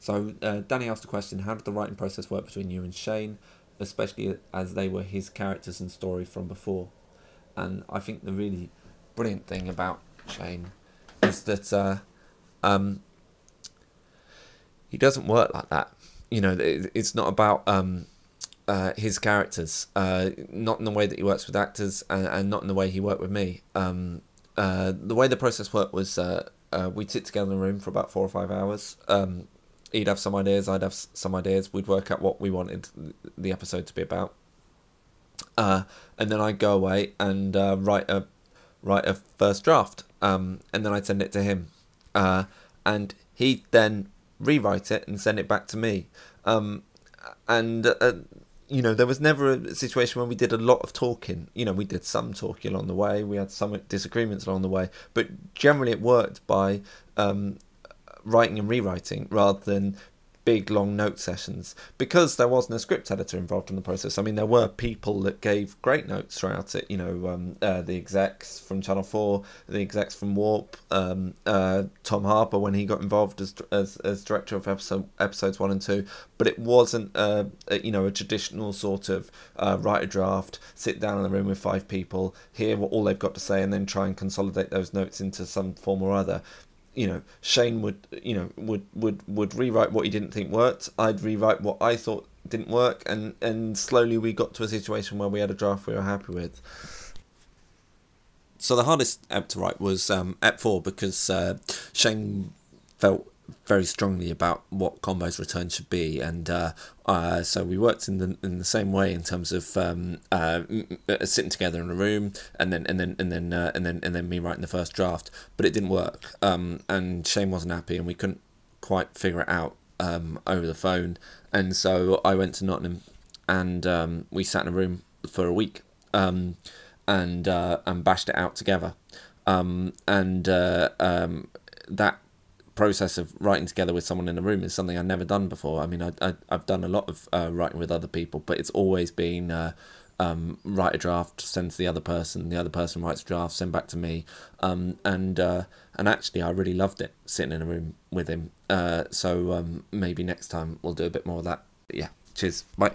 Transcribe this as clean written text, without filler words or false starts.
So Danny asked a question: how did the writing process work between you and Shane, especially as they were his characters and story from before? And I think the really brilliant thing about Shane is that he doesn't work like that. You know, it's not about his characters, not in the way that he works with actors, and not in the way he worked with me. The way the process worked was we'd sit together in a room for about 4 or 5 hours. He'd have some ideas, I'd have some ideas. We'd work out what we wanted the episode to be about, and then I'd go away and write a first draft, and then I'd send it to him, and he'd then rewrite it and send it back to me. And you know, there was never a situation where we did a lot of talking. You know, we did some talking along the way, we had some disagreements along the way, but generally it worked by writing and rewriting rather than big long note sessions, because there wasn't a script editor involved in the process. I mean, there were people that gave great notes throughout it, you know, the execs from Channel 4, the execs from Warp, Tom Harper when he got involved as director of episodes 1 and 2, but it wasn't you know, a traditional sort of write a draft, sit down in the room with 5 people, hear what all they've got to say, and then try and consolidate those notes into some form or other. You know, Shane would, you know, would rewrite what he didn't think worked. I'd rewrite what I thought didn't work, and slowly we got to a situation where we had a draft we were happy with. So the hardest ep to write was ep 4, because Shane felt very strongly about what Combo's return should be, and so we worked in the same way in terms of sitting together in a room, and then me writing the first draft, but it didn't work, and Shane wasn't happy, and we couldn't quite figure it out over the phone, and so I went to Nottingham, and we sat in a room for a week, and bashed it out together, that process of writing together with someone in a room is something I've never done before. I mean, I've done a lot of writing with other people, but it's always been write a draft, send to the other person writes a draft, send back to me, and actually I really loved it sitting in a room with him. So maybe next time we'll do a bit more of that. But yeah, cheers, bye.